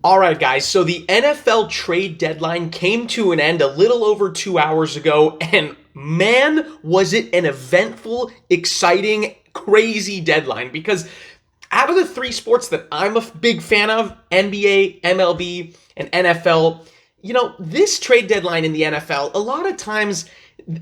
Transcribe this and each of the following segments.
All right, guys. So the NFL trade deadline came to an end a little over 2 hours ago, and man, was it an eventful, exciting, crazy deadline. Because out of the three sports that I'm a big fan of, NBA, MLB, and NFL, this trade deadline in the NFL, a lot of times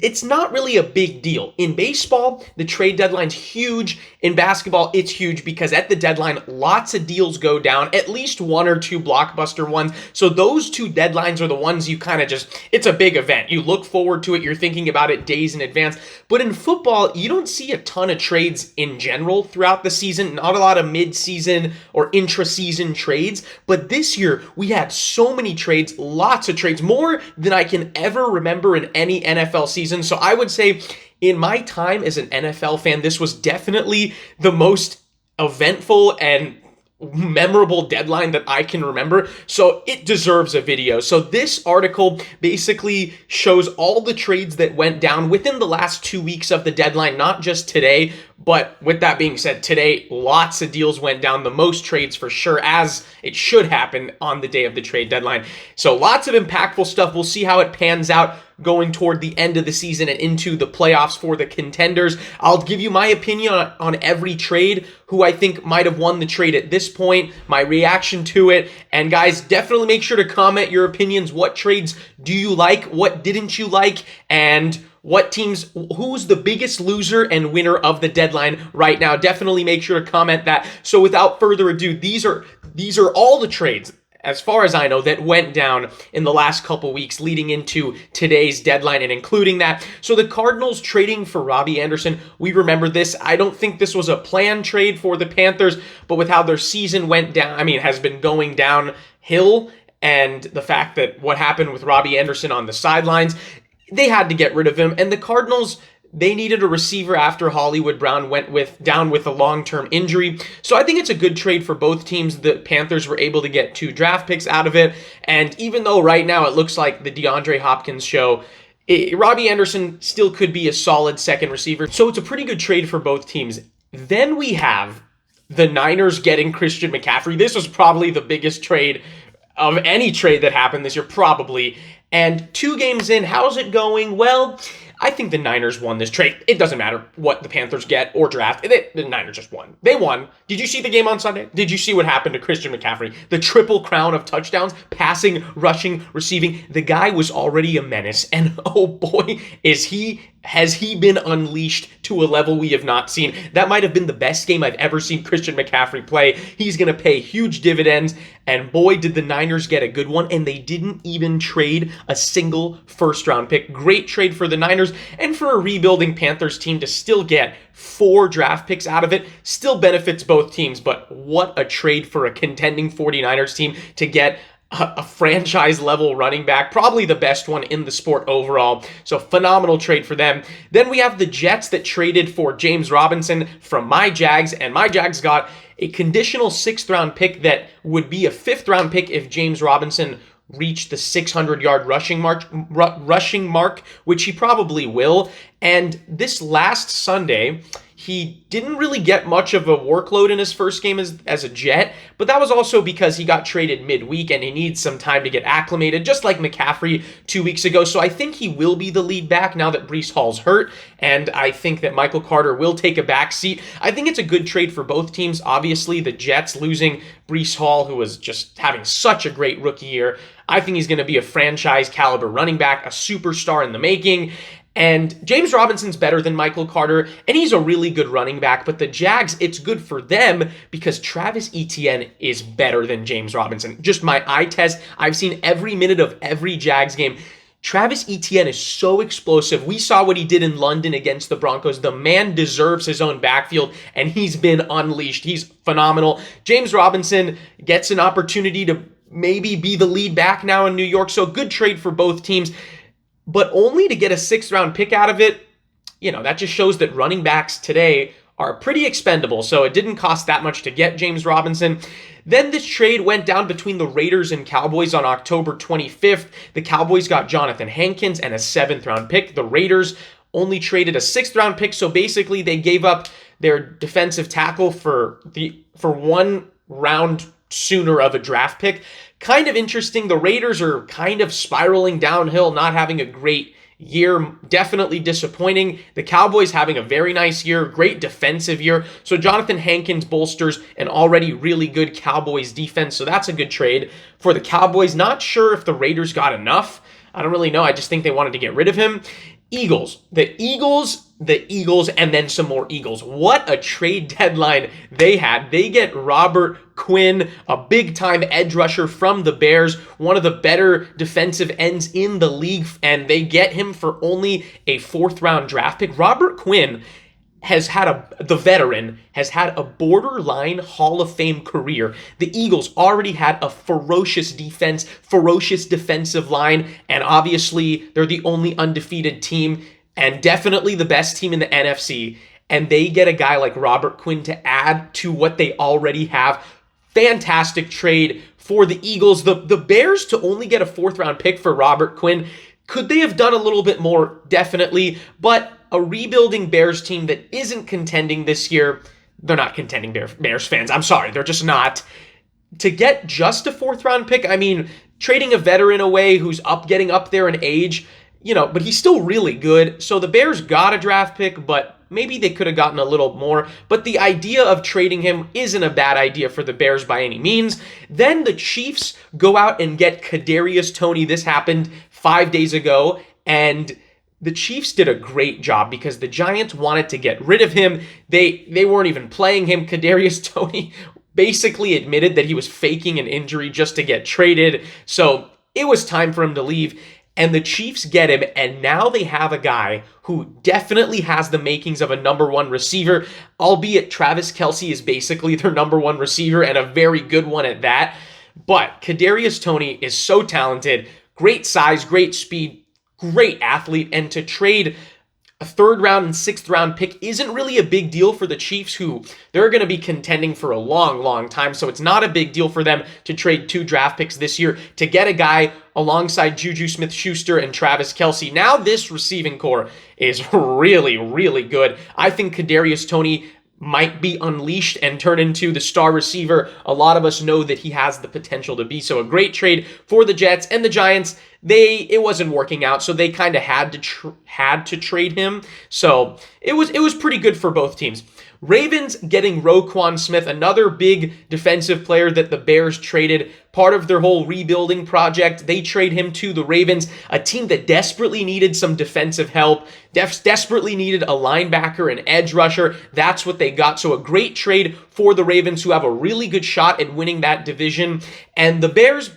it's not really a big deal. In baseball, the trade deadline's huge. In basketball, it's huge because at the deadline, lots of deals go down, at least one or two blockbuster ones. So those two deadlines are the ones you kind of it's a big event. You look forward to it. You're thinking about it days in advance. But in football, you don't see a ton of trades in general throughout the season. Not a lot of mid-season or intra-season trades. But this year, we had so many trades, lots of trades, more than I can ever remember in any NFL season. So I would say in my time as an NFL fan, this was definitely the most eventful and memorable deadline that I can remember. So it deserves a video. So this article basically shows all the trades that went down within the last 2 weeks of the deadline, not just today. But with that being said, today, lots of deals went down, the most trades for sure, as it should happen on the day of the trade deadline. So lots of impactful stuff. We'll see how it pans out going toward the end of the season and into the playoffs for the contenders. I'll give you my opinion on every trade, who I think might have won the trade at this point, my reaction to it. And guys, definitely make sure to comment your opinions. What trades do you like? What didn't you like? And what teams, who's the biggest loser and winner of the deadline right now? Definitely make sure to comment that. So without further ado, these are all the trades, as far as I know, that went down in the last couple weeks leading into today's deadline and including that. So the Cardinals trading for Robbie Anderson, we remember this. I don't think this was a planned trade for the Panthers, but with how their season went down, has been going downhill, and the fact that what happened with Robbie Anderson on the sidelines, they had to get rid of him. And the Cardinals, they needed a receiver after Hollywood Brown went down with a long-term injury. So I think it's a good trade for both teams. The Panthers were able to get 2 draft picks out of it. And even though right now it looks like the DeAndre Hopkins show, Robbie Anderson still could be a solid second receiver. So it's a pretty good trade for both teams. Then we have the Niners getting Christian McCaffrey. This was probably the biggest trade of any trade that happened this year, probably. And 2 games in, how's it going? Well, I think the Niners won this trade. It doesn't matter what the Panthers get or draft. The Niners just won. They won. Did you see the game on Sunday? Did you see what happened to Christian McCaffrey? The triple crown of touchdowns, passing, rushing, receiving. The guy was already a menace. And oh boy, has he been unleashed to a level we have not seen. That might have been the best game I've ever seen Christian McCaffrey play. He's going to pay huge dividends. And boy, did the Niners get a good one. And they didn't even trade a single first-round pick. Great trade for the Niners. And for a rebuilding Panthers team to still get 4 draft picks out of it still benefits both teams. But what a trade for a contending 49ers team to get a franchise-level running back, probably the best one in the sport overall. So phenomenal trade for them. Then we have the Jets that traded for James Robinson from my Jags, and my Jags got a conditional 6th-round pick that would be a 5th-round pick if James Robinson reached the 600-yard rushing mark, which he probably will. And this last Sunday, he didn't really get much of a workload in his first game as a Jet, but that was also because he got traded midweek and he needs some time to get acclimated, just like McCaffrey 2 weeks ago. So I think he will be the lead back now that Breece Hall's hurt, and I think that Michael Carter will take a back seat. I think it's a good trade for both teams. Obviously, the Jets losing Breece Hall, who was just having such a great rookie year. I think he's going to be a franchise caliber running back, a superstar in the making. And James Robinson's better than Michael Carter, and he's a really good running back. But the Jags, it's good for them because Travis Etienne is better than James Robinson. Just my eye test. I've seen every minute of every Jags game. Travis Etienne is so explosive. We saw what he did in London against the Broncos. The man deserves his own backfield, and he's been unleashed. He's phenomenal. James Robinson gets an opportunity to maybe be the lead back now in New York. So good trade for both teams. But only to get a 6th-round pick out of it, that just shows that running backs today are pretty expendable. So it didn't cost that much to get James Robinson. Then this trade went down between the Raiders and Cowboys on October 25th. The Cowboys got Jonathan Hankins and a 7th-round pick. The Raiders only traded a 6th-round pick. So basically they gave up their defensive tackle for 1 round sooner of a draft pick. Kind of interesting. The Raiders are kind of spiraling downhill, not having a great year, definitely disappointing. The Cowboys having a very nice year, great defensive year. So Jonathan Hankins bolsters an already really good Cowboys defense. So that's a good trade for the Cowboys. Not sure if the Raiders got enough. I don't really know. I just think they wanted to get rid of him. Eagles, and then some more Eagles. What a trade deadline they had. They get Robert Quinn, a big-time edge rusher from the Bears, one of the better defensive ends in the league, and they get him for only a 4th-round draft pick. Robert Quinn the veteran has had a borderline Hall of Fame career. The Eagles already had a ferocious defense, ferocious defensive line, and obviously they're the only undefeated team and definitely the best team in the NFC. And they get a guy like Robert Quinn to add to what they already have. Fantastic trade for the Eagles. The Bears to only get a 4th-round pick for Robert Quinn. Could they have done a little bit more? Definitely. But a rebuilding Bears team that isn't contending this year, they're not contending Bears fans. I'm sorry, they're just not. To get just a 4th-round pick, I mean, trading a veteran away who's getting up there in age, but he's still really good. So the Bears got a draft pick, but maybe they could have gotten a little more. But the idea of trading him isn't a bad idea for the Bears by any means. Then the Chiefs go out and get Kadarius Toney. This happened 5 days ago, and the Chiefs did a great job because the Giants wanted to get rid of him. They weren't even playing him. Kadarius Toney basically admitted that he was faking an injury just to get traded. So it was time for him to leave. And the Chiefs get him, and now they have a guy who definitely has the makings of a number 1 receiver, albeit Travis Kelce is basically their number 1 receiver and a very good one at that. But Kadarius Toney is so talented, great size, great speed, great athlete, and to trade a 3rd-round and 6th-round pick isn't really a big deal for the Chiefs, who they're going to be contending for a long, long time. So it's not a big deal for them to trade 2 draft picks this year to get a guy alongside Juju Smith-Schuster and Travis Kelce. Now this receiving core is really, really good. I think Kadarius Toney might be unleashed and turn into the star receiver. A lot of us know that he has the potential to be. So a great trade for the Jets and the Giants. It wasn't working out, so they kind of had to trade him. So it was pretty good for both teams. Ravens getting Roquan Smith, another big defensive player that the Bears traded, part of their whole rebuilding project. They trade him to the Ravens, a team that desperately needed some defensive help, desperately needed a linebacker, an edge rusher. That's what they got. So a great trade for the Ravens, who have a really good shot at winning that division. And the Bears,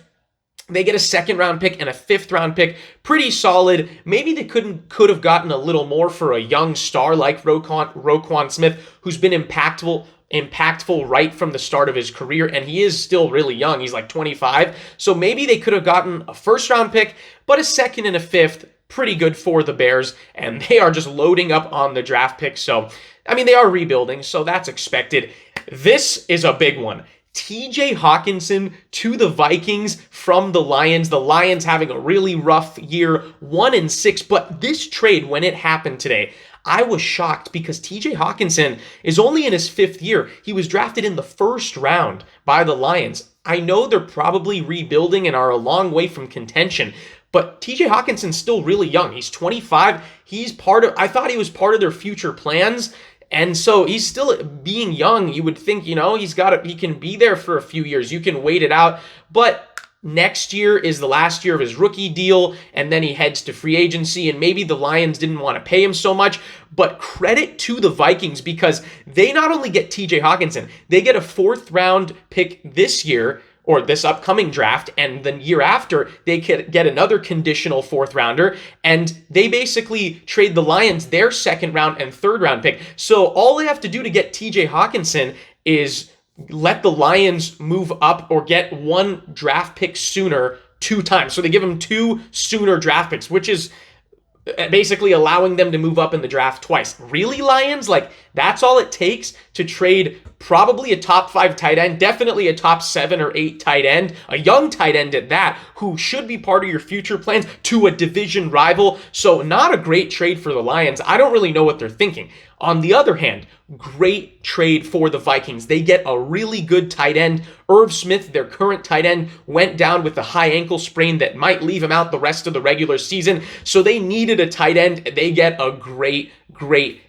they get a 2nd-round pick and a 5th-round pick. Pretty solid. Maybe they could have gotten a little more for a young star like Roquan Smith, who's been impactful right from the start of his career, and he is still really young. He's like 25. So maybe they could have gotten a 1st-round pick, but a 2nd and a 5th, pretty good for the Bears, and they are just loading up on the draft picks. So, I mean, they are rebuilding, so that's expected. This is a big one. TJ Hawkinson to the Vikings from the Lions. The Lions having a really rough year, 1-6. But this trade, when it happened today, I was shocked because TJ Hawkinson is only in his 5th year. He was drafted in the 1st round by the Lions. I know they're probably rebuilding and are a long way from contention, but TJ Hawkinson's still really young. He's 25. I thought he was part of their future plans. And so he's still being young. You would think, he can be there for a few years. You can wait it out. But next year is the last year of his rookie deal, and then he heads to free agency, and maybe the Lions didn't want to pay him so much. But credit to the Vikings, because they not only get TJ Hawkinson, they get a 4th-round pick this year, or this upcoming draft, and the year after, they get another conditional 4th-rounder, and they basically trade the Lions their 2nd-round and 3rd-round pick. So all they have to do to get TJ Hawkinson is let the Lions move up or get 1 draft pick sooner 2 times. So they give them 2 sooner draft picks, which is basically allowing them to move up in the draft twice. Really, Lions? That's all it takes to trade probably a top 5 tight end, definitely a top 7 or 8 tight end, a young tight end at that, who should be part of your future plans, to a division rival. So not a great trade for the Lions. I don't really know what they're thinking. On the other hand, great trade for the Vikings. They get a really good tight end. Irv Smith, their current tight end, went down with a high ankle sprain that might leave him out the rest of the regular season. So they needed a tight end. They get a great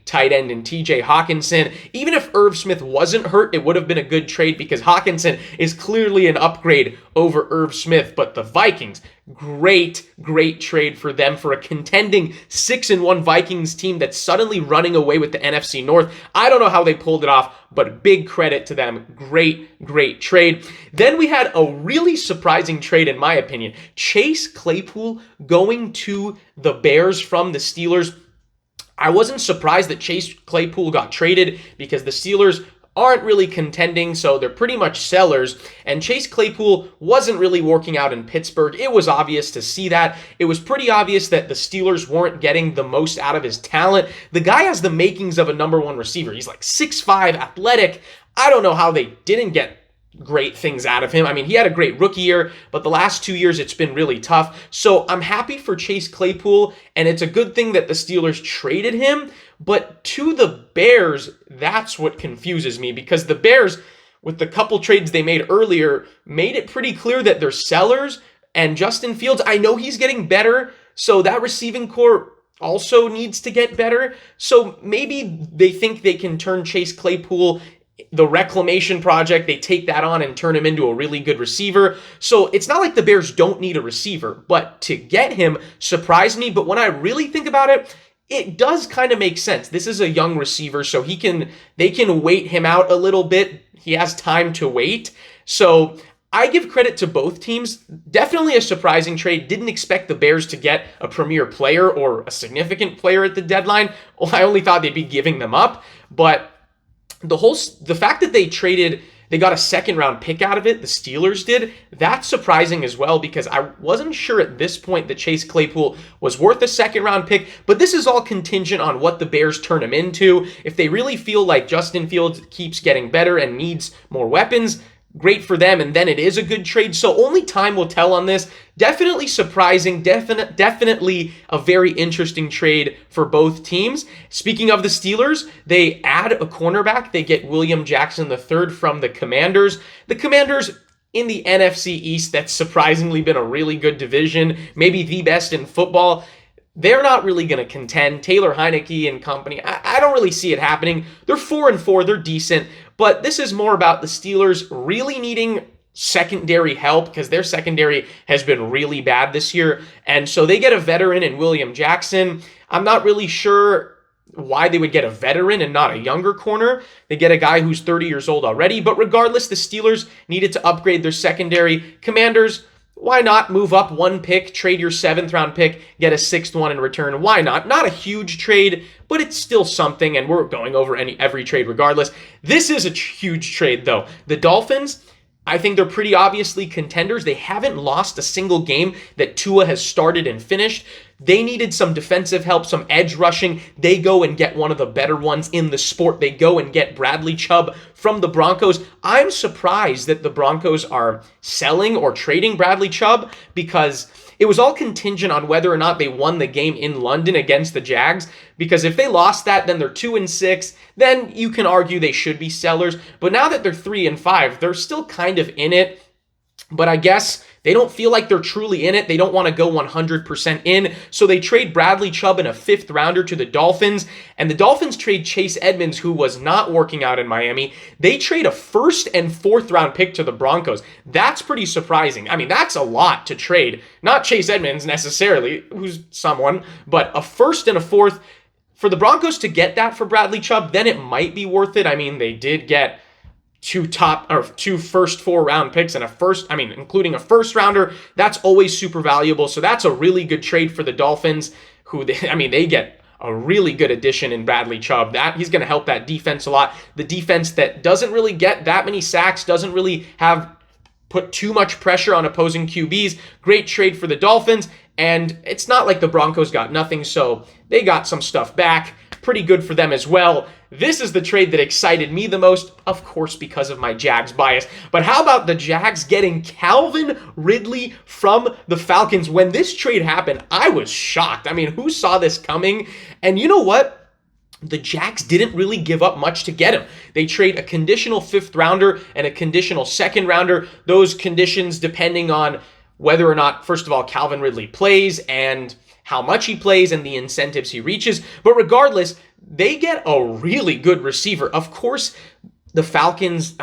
tight end in TJ Hawkinson. Even if Irv Smith wasn't hurt, it would have been a good trade because Hawkinson is clearly an upgrade over Irv Smith. But the Vikings, great trade for them, for a contending 6-1 Vikings team that's suddenly running away with the NFC North. I don't know how they pulled it off, but big credit to them. Great trade. Then we had a really surprising trade, in my opinion. Chase Claypool going to the Bears from the Steelers. I wasn't surprised that Chase Claypool got traded because the Steelers aren't really contending, so they're pretty much sellers. And Chase Claypool wasn't really working out in Pittsburgh. It was obvious to see that. It was pretty obvious that the Steelers weren't getting the most out of his talent. The guy has the makings of a number one receiver. He's like 6'5", athletic. I don't know how they didn't get great things out of him. I mean, he had a great rookie year, but the last 2 years it's been really tough. So I'm happy for Chase Claypool, and it's a good thing that the Steelers traded him. But to the Bears, that's what confuses me, because the Bears, with the couple trades they made earlier, made it pretty clear that they're sellers. And Justin Fields, I know he's getting better, so that receiving core also needs to get better. So maybe they think they can turn Chase Claypool, the reclamation project, they take that on and turn him into a really good receiver. So it's not like the Bears don't need a receiver, but to get him surprised me. But when I really think about it, it does kind of make sense. This is a young receiver, so they can wait him out a little bit. He has time to wait. So I give credit to both teams. Definitely a surprising trade. Didn't expect the Bears to get a premier player or a significant player at the deadline. Well, I only thought they'd be giving them up, but the fact that they got a second round pick out of it, the Steelers did, that's surprising as well, because I wasn't sure at this point that Chase Claypool was worth a second round pick, but this is all contingent on what the Bears turn him into. If they really feel like Justin Fields keeps getting better and needs more weapons, great for them, and then it is a good trade. So only time will tell on this. Definitely surprising, definitely a very interesting trade for both teams. Speaking of the Steelers, they add a cornerback. They get William Jackson III from the Commanders. The Commanders in the NFC East, that's surprisingly been a really good division, maybe the best in football. They're not really going to contend. Taylor Heineke and company, I don't really see it happening. They're 4-4, they're decent, but this is more about the Steelers really needing secondary help because their secondary has been really bad this year. And so they get a veteran in William Jackson. I'm not really sure why they would get a veteran and not a younger corner. They get a guy who's 30 years old already, but regardless, the Steelers needed to upgrade their secondary. Commanders, why not move up one pick, trade your 7th round pick, get a 6th one in return? Why not? Not a huge trade, but it's still something, and we're going over every trade regardless. This is a huge trade, though. The Dolphins, I think they're pretty obviously contenders. They haven't lost a single game that Tua has started and finished. They needed some defensive help, some edge rushing. They go and get one of the better ones in the sport. They go and get Bradley Chubb from the Broncos. I'm surprised that the Broncos are selling or trading Bradley Chubb, because it was all contingent on whether or not they won the game in London against the Jags, because if they lost that, then they're 2-6. Then you can argue they should be sellers. But now that they're 3-5, they're still kind of in it. But I guess they don't feel like they're truly in it. They don't want to go 100% in. So they trade Bradley Chubb and a 5th rounder to the Dolphins. And the Dolphins trade Chase Edmonds, who was not working out in Miami. They trade a 1st and 4th round pick to the Broncos. That's pretty surprising. I mean, that's a lot to trade. Not Chase Edmonds necessarily, who's someone, but a 1st and a 4th. For the Broncos to get that for Bradley Chubb, then it might be worth it. I mean, they did get two first 4 round picks and including a 1st rounder. That's always super valuable. So that's a really good trade for the Dolphins, they get a really good addition in Bradley Chubb. He's going to help that defense a lot. The defense that doesn't really get that many sacks, doesn't really put too much pressure on opposing QBs. Great trade for the Dolphins. And it's not like the Broncos got nothing, so they got some stuff back. Pretty good for them as well. This is the trade that excited me the most, of course, because of my Jags bias. But how about the Jags getting Calvin Ridley from the Falcons? When this trade happened, I was shocked. I mean, who saw this coming? And you know what? the Jags didn't really give up much to get him. They trade a conditional 5th rounder and a conditional 2nd rounder. Those conditions depending on whether or not, first of all, Calvin Ridley plays and how much he plays and the incentives he reaches. But regardless, they get a really good receiver. Of course, the Falcons,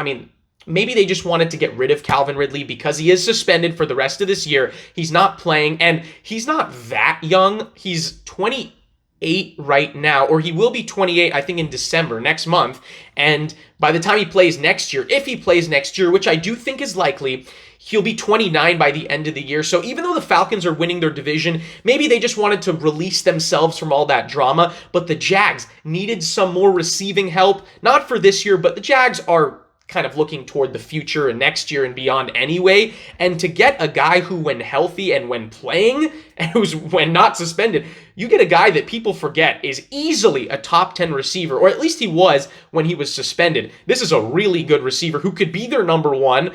maybe they just wanted to get rid of Calvin Ridley because he is suspended for the rest of this year. He's not playing, and he's not that young. He's 28 right now, or he will be 28, I think, in December, next month. And by the time he plays next year, if he plays next year, which I do think is likely, he'll be 29 by the end of the year. So even though the Falcons are winning their division, maybe they just wanted to release themselves from all that drama. But the Jags needed some more receiving help, not for this year, but the Jags are kind of looking toward the future and next year and beyond anyway. And to get a guy who, when healthy and when playing, and who's when not suspended, you get a guy that people forget is easily a top 10 receiver, or at least he was when he was suspended. This is a really good receiver who could be their number one,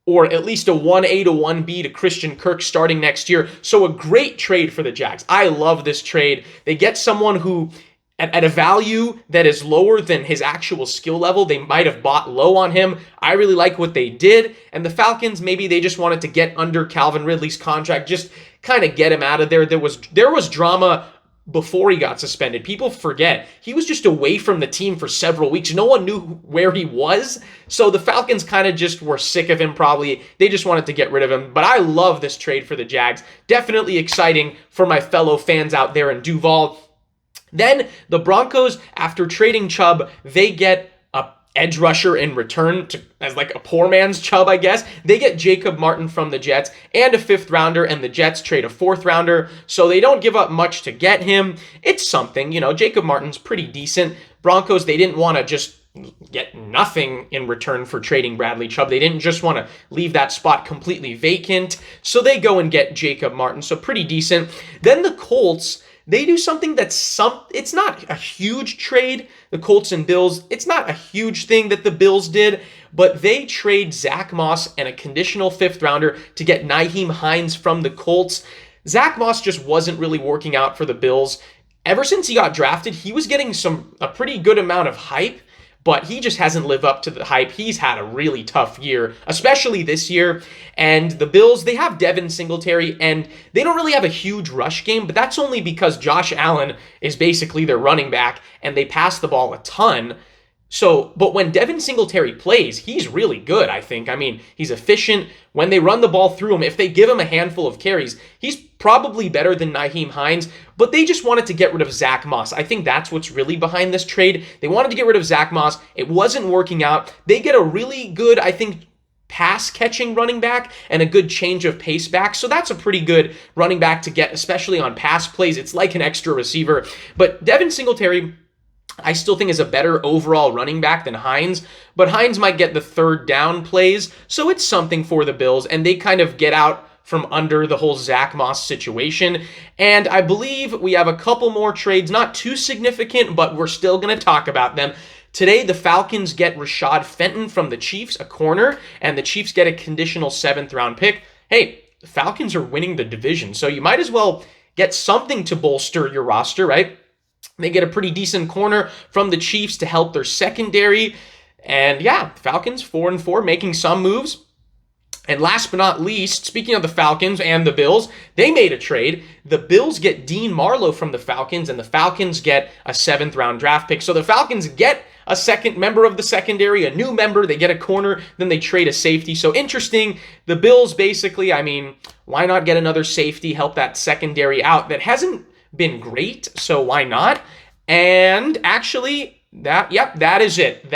or at least a 1A to 1B to Christian Kirk starting next year. So a great trade for the Jags. I love this trade. They get someone who, at a value that is lower than his actual skill level, they might have bought low on him. I really like what they did. And the Falcons, maybe they just wanted to get under Calvin Ridley's contract, just kind of get him out of there. There was drama before he got suspended. People forget he was just away from the team for several weeks. No one knew where he was. So the Falcons kind of just were sick of him probably. They just wanted to get rid of him. But I love this trade for the Jags. Definitely exciting for my fellow fans out there in Duval. Then the Broncos, after trading Chubb, they get a edge rusher in return as like a poor man's Chubb, I guess. They get Jacob Martin from the Jets and a 5th rounder, and the Jets trade a 4th rounder. So they don't give up much to get him. It's something, Jacob Martin's pretty decent. Broncos, they didn't want to just get nothing in return for trading Bradley Chubb. They didn't just want to leave that spot completely vacant. So they go and get Jacob Martin. So pretty decent. Then the Colts, they do something it's not a huge trade, the Colts and Bills. It's not a huge thing that the Bills did, but they trade Zach Moss and a conditional 5th rounder to get Nyheim Hines from the Colts. Zach Moss just wasn't really working out for the Bills. Ever since he got drafted, he was getting a pretty good amount of hype, but he just hasn't lived up to the hype. He's had a really tough year, especially this year. And the Bills, they have Devin Singletary, and they don't really have a huge rush game, but that's only because Josh Allen is basically their running back, and they pass the ball a ton. But when Devin Singletary plays, he's really good, I think. He's efficient. When they run the ball through him, if they give him a handful of carries, he's probably better than Nyheim Hines, but they just wanted to get rid of Zach Moss. I think that's what's really behind this trade. They wanted to get rid of Zach Moss. It wasn't working out. They get a really good, I think, pass-catching running back and a good change of pace back. So that's a pretty good running back to get, especially on pass plays. It's like an extra receiver. But Devin Singletary, I still think is a better overall running back than Hines, but Hines might get the 3rd down plays, so it's something for the Bills, and they kind of get out from under the whole Zach Moss situation. And I believe we have a couple more trades, not too significant, but we're still going to talk about them. Today, the Falcons get Rashad Fenton from the Chiefs, a corner, and the Chiefs get a conditional 7th round pick. Hey, the Falcons are winning the division, so you might as well get something to bolster your roster, right? They get a pretty decent corner from the Chiefs to help their secondary. And yeah, Falcons 4-4, making some moves. And last but not least, speaking of the Falcons and the Bills, they made a trade. The Bills get Dean Marlowe from the Falcons, and the Falcons get a 7th round draft pick. So the Falcons get a second member of the secondary, a new member. They get a corner, then they trade a safety. So interesting. The Bills basically, why not get another safety, help that secondary out that hasn't been great, so why not? And actually, that is it.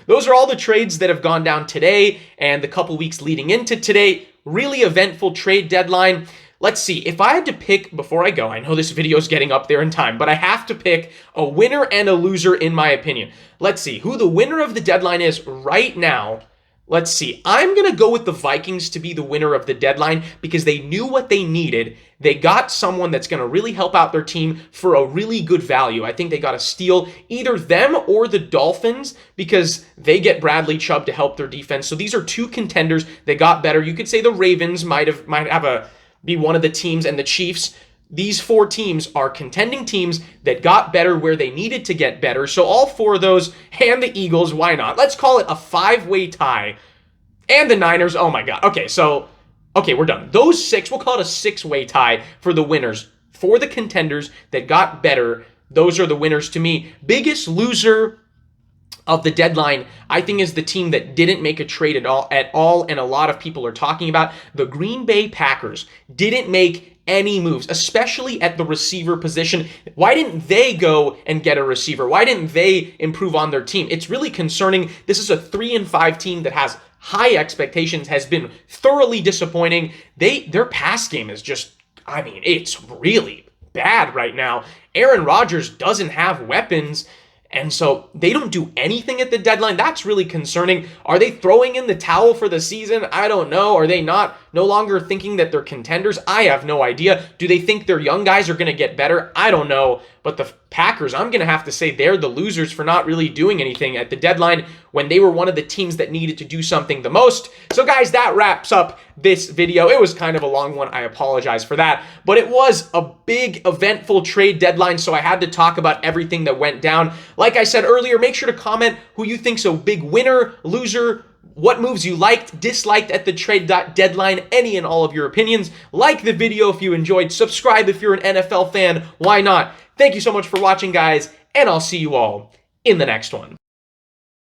Those are all the trades that have gone down today and the couple weeks leading into today. Really eventful trade deadline. Let's see, if I had to pick, before I go, I know this video is getting up there in time, but I have to pick a winner and a loser in my opinion. Let's see who the winner of the deadline is right now. Let's see. I'm going to go with the Vikings to be the winner of the deadline because they knew what they needed. They got someone that's going to really help out their team for a really good value. I think they got a steal, either them or the Dolphins, because they get Bradley Chubb to help their defense. So these are two contenders that got better. You could say the Ravens might be one of the teams, and the Chiefs. these 4 teams are contending teams that got better where they needed to get better. So all 4 of those, and the Eagles, why not? Let's call it a 5-way tie. And the Niners, oh my God. Okay, we're done. Those 6, we'll call it a 6-way tie for the winners. For the contenders that got better, those are the winners to me. Biggest loser of the deadline, I think, is the team that didn't make a trade at all, and a lot of people are talking about. The Green Bay Packers didn't make any moves, especially at the receiver position. Why didn't they go and get a receiver? Why didn't they improve on their team? It's really concerning. This is a 3-5 team that has high expectations, has been thoroughly disappointing. Their pass game is just, I mean, it's really bad right now. Aaron Rodgers doesn't have weapons, and so they don't do anything at the deadline. That's really concerning. Are they throwing in the towel for the season? I don't know. Are they no longer thinking that they're contenders? I have no idea. Do they think their young guys are going to get better? I don't know. But the Packers, I'm going to have to say they're the losers for not really doing anything at the deadline when they were one of the teams that needed to do something the most. So guys, that wraps up this video. It was kind of a long one. I apologize for that. But it was a big, eventful trade deadline, so I had to talk about everything that went down. Like I said earlier, make sure to comment who you think's a big winner, loser, what moves you liked, disliked at the trade deadline, any and all of your opinions. Like the video if you enjoyed. Subscribe if you're an NFL fan. Why not? Thank you so much for watching, guys, and I'll see you all in the next one.